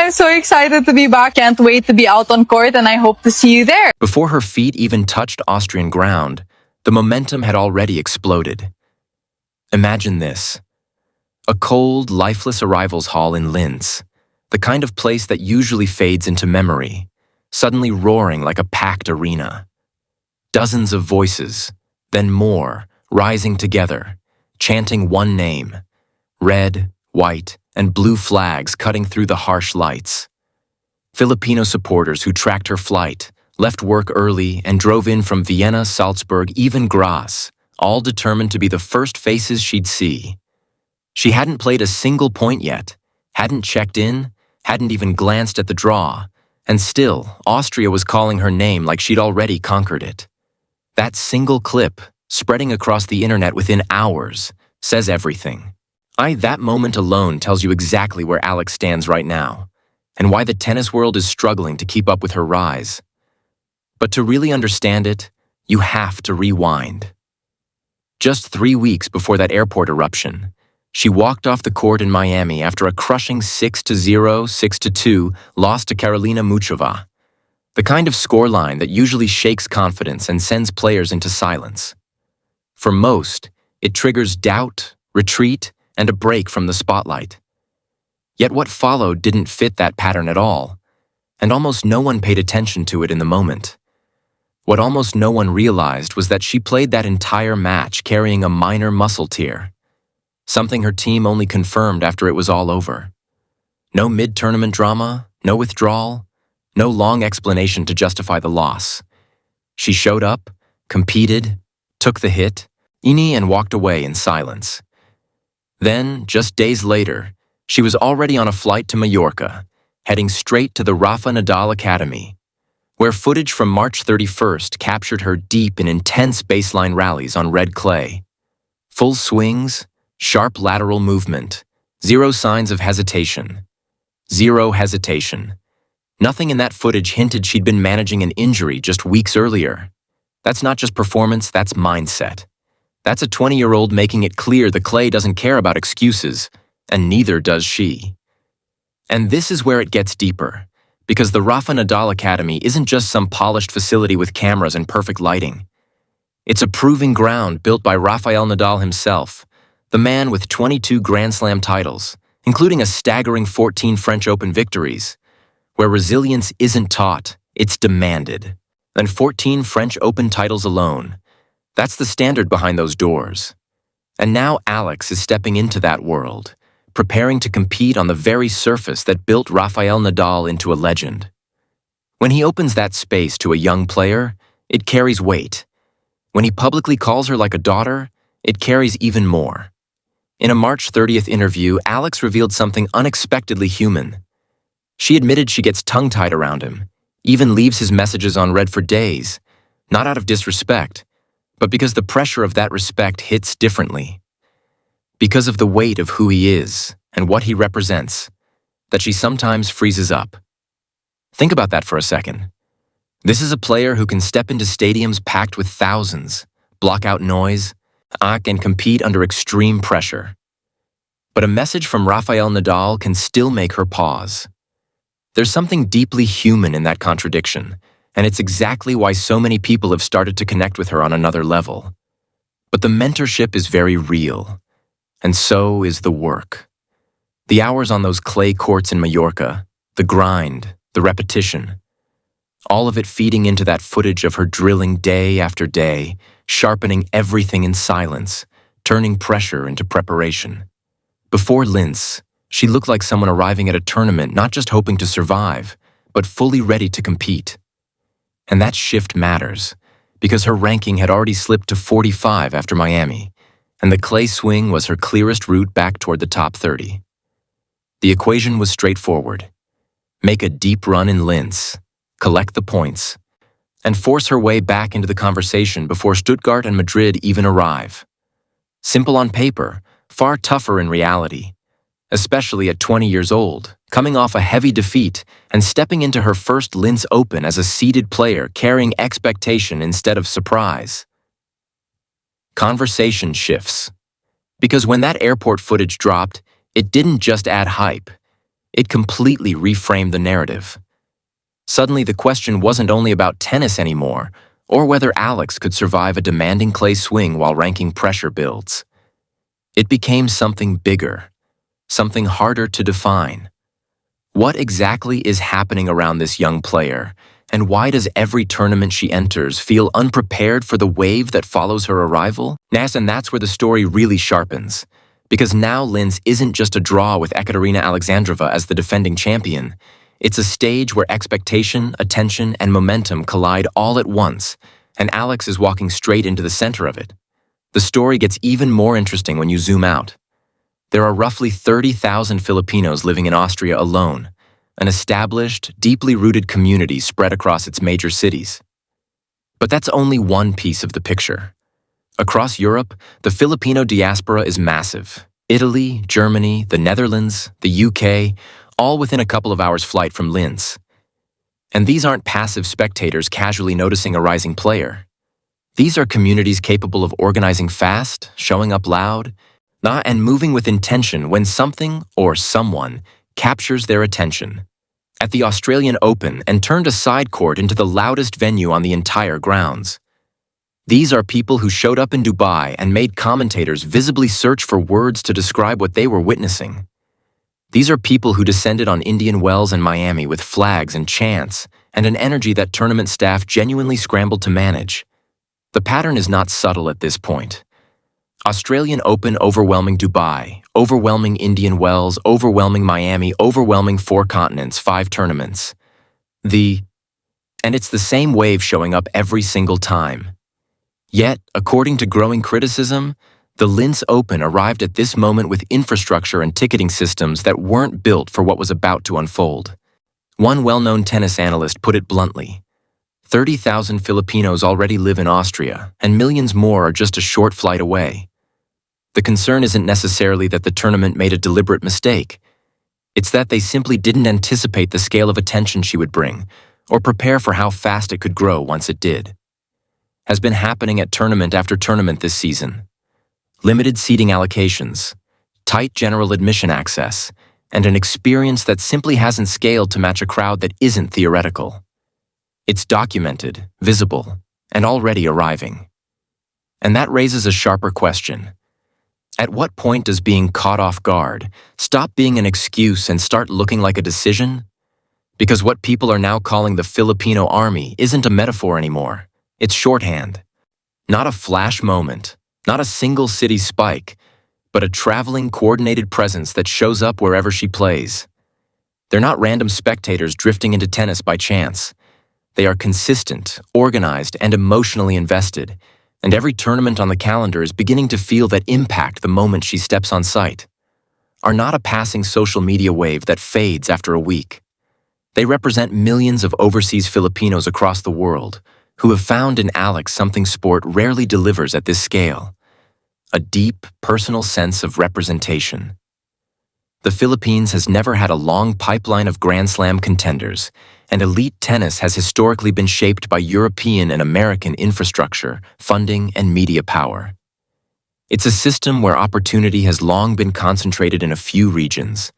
I'm so excited to be back. Can't wait to be out on court, and I hope to see you there. Before her feet even touched Austrian ground, the momentum had already exploded. Imagine this. A cold, lifeless arrivals hall in Linz, the kind of place that usually fades into memory, suddenly roaring like a packed arena. Dozens of voices, then more, rising together, chanting one name. Red, white, and blue flags cutting through the harsh lights. Filipino supporters who tracked her flight, left work early, and drove in from Vienna, Salzburg, even Graz, all determined to be the first faces she'd see. She hadn't played a single point yet, hadn't checked in, hadn't even glanced at the draw, and still, Austria was calling her name like she'd already conquered it. That single clip, spreading across the internet within hours, says everything. That moment alone tells you exactly where Alex stands right now, and why the tennis world is struggling to keep up with her rise. But to really understand it, you have to rewind. Just 3 weeks before that airport eruption, she walked off the court in Miami after a crushing 6-0, 6-2 loss to Karolina Muchova, the kind of scoreline that usually shakes confidence and sends players into silence. For most, it triggers doubt, retreat, and a break from the spotlight. Yet what followed didn't fit that pattern at all, and almost no one paid attention to it in the moment. What almost no one realized was that she played that entire match carrying a minor muscle tear, something her team only confirmed after it was all over. No mid-tournament drama, no withdrawal, no long explanation to justify the loss. She showed up, competed, took the hit, and walked away in silence. Then, just days later, she was already on a flight to Mallorca, heading straight to the Rafael Nadal Academy, where footage from March 31st captured her deep in intense baseline rallies on red clay. Full swings, sharp lateral movement, zero signs of hesitation. Zero hesitation. Nothing in that footage hinted she'd been managing an injury just weeks earlier. That's not just performance, that's mindset. That's a 20-year-old making it clear the clay doesn't care about excuses, and neither does she. And this is where it gets deeper, because the Rafa Nadal Academy isn't just some polished facility with cameras and perfect lighting. It's a proving ground built by Rafael Nadal himself, the man with 22 Grand Slam titles, including a staggering 14 French Open victories, where resilience isn't taught, it's demanded. And 14 French Open titles alone. That's the standard behind those doors. And now Alex is stepping into that world, preparing to compete on the very surface that built Rafael Nadal into a legend. When he opens that space to a young player, it carries weight. When he publicly calls her like a daughter, it carries even more. In a March 30th interview, Alex revealed something unexpectedly human. She admitted she gets tongue-tied around him, even leaves his messages on read for days, not out of disrespect, but because the pressure of that respect hits differently. Because of the weight of who he is and what he represents, that she sometimes freezes up. Think about that for a second. This is a player who can step into stadiums packed with thousands, block out noise, and compete under extreme pressure. But a message from Rafael Nadal can still make her pause. There's something deeply human in that contradiction, and it's exactly why so many people have started to connect with her on another level. But the mentorship is very real, and so is the work. The hours on those clay courts in Mallorca, the grind, the repetition, all of it feeding into that footage of her drilling day after day, sharpening everything in silence, turning pressure into preparation. Before Linz, she looked like someone arriving at a tournament not just hoping to survive, but fully ready to compete. And that shift matters, because her ranking had already slipped to 45 after Miami, and the clay swing was her clearest route back toward the top 30. The equation was straightforward. Make a deep run in Linz, collect the points, and force her way back into the conversation before Stuttgart and Madrid even arrive. Simple on paper, far tougher in reality, especially at 20 years old, coming off a heavy defeat and stepping into her first Linz Open as a seeded player carrying expectation instead of surprise. Conversation shifts. Because when that airport footage dropped, it didn't just add hype. It completely reframed the narrative. Suddenly, the question wasn't only about tennis anymore, or whether Alex could survive a demanding clay swing while ranking pressure builds. It became something bigger, something harder to define. What exactly is happening around this young player, and why does every tournament she enters feel unprepared for the wave that follows her arrival? And that's where the story really sharpens, because now Linz isn't just a draw with Ekaterina Alexandrova as the defending champion. It's a stage where expectation, attention, and momentum collide all at once, and Alex is walking straight into the center of it. The story gets even more interesting when you zoom out. There are roughly 30,000 Filipinos living in Austria alone, an established, deeply rooted community spread across its major cities. But that's only one piece of the picture. Across Europe, the Filipino diaspora is massive. Italy, Germany, the Netherlands, the UK, all within a couple of hours' flight from Linz. And these aren't passive spectators casually noticing a rising player. These are communities capable of organizing fast, showing up loud, and moving with intention when something or someone captures their attention. At the Australian Open and turned a side court into the loudest venue on the entire grounds. These are people who showed up in Dubai and made commentators visibly search for words to describe what they were witnessing. These are people who descended on Indian Wells and Miami with flags and chants and an energy that tournament staff genuinely scrambled to manage. The pattern is not subtle at this point. Australian Open overwhelming Dubai, overwhelming Indian Wells, overwhelming Miami, overwhelming 4 continents, 5 tournaments. And it's the same wave showing up every single time. Yet, according to growing criticism, the Linz Open arrived at this moment with infrastructure and ticketing systems that weren't built for what was about to unfold. One well-known tennis analyst put it bluntly: 30,000 Filipinos already live in Austria, and millions more are just a short flight away. The concern isn't necessarily that the tournament made a deliberate mistake. It's that they simply didn't anticipate the scale of attention she would bring, or prepare for how fast it could grow once it did. Has been happening at tournament after tournament this season. Limited seating allocations, tight general admission access, and an experience that simply hasn't scaled to match a crowd that isn't theoretical. It's documented, visible, and already arriving. And that raises a sharper question. At what point does being caught off guard stop being an excuse and start looking like a decision? Because what people are now calling the Filipino army isn't a metaphor anymore. It's shorthand. Not a flash moment, not a single city spike, but a traveling, coordinated presence that shows up wherever she plays. They're not random spectators drifting into tennis by chance. They are consistent, organized, and emotionally invested, and every tournament on the calendar is beginning to feel that impact the moment she steps on site. Are not a passing social media wave that fades after a week. They represent millions of overseas Filipinos across the world who have found in Alex something sport rarely delivers at this scale: a deep, personal sense of representation. The Philippines has never had a long pipeline of Grand Slam contenders, and elite tennis has historically been shaped by European and American infrastructure, funding, and media power. It's a system where opportunity has long been concentrated in a few regions,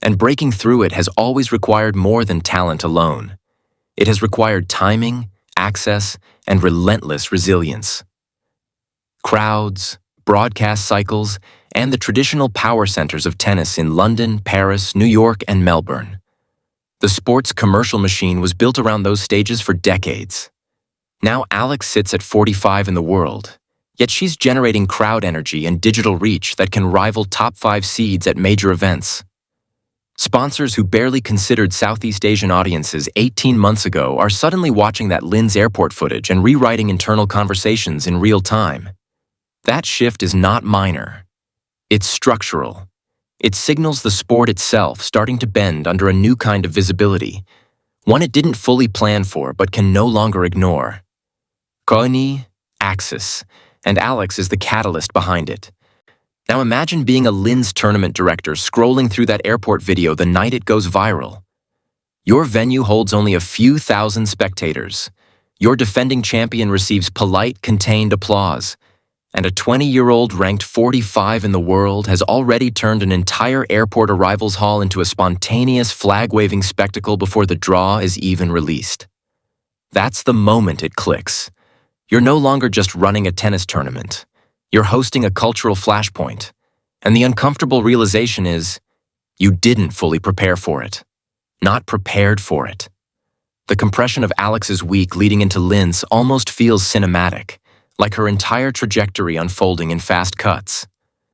and breaking through it has always required more than talent alone. It has required timing, access, and relentless resilience. Crowds, broadcast cycles, and the traditional power centers of tennis in London, Paris, New York, and Melbourne. The sport's commercial machine was built around those stages for decades. Now Alex sits at 45 in the world, yet she's generating crowd energy and digital reach that can rival top 5 seeds at major events. Sponsors who barely considered Southeast Asian audiences 18 months ago are suddenly watching that Linz airport footage and rewriting internal conversations in real time. That shift is not minor. It's structural. It signals the sport itself starting to bend under a new kind of visibility, one it didn't fully plan for but can no longer ignore. Koini, Axis, and Alex is the catalyst behind it. Now imagine being a Linz tournament director scrolling through that airport video the night it goes viral. Your venue holds only a few thousand spectators. Your defending champion receives polite, contained applause. And a 20-year-old ranked 45 in the world has already turned an entire airport arrivals hall into a spontaneous flag-waving spectacle before the draw is even released. That's the moment it clicks. You're no longer just running a tennis tournament. You're hosting a cultural flashpoint. And the uncomfortable realization is, you didn't fully prepare for it. Not prepared for it. The compression of Alex's week leading into Linz almost feels cinematic, like her entire trajectory unfolding in fast cuts.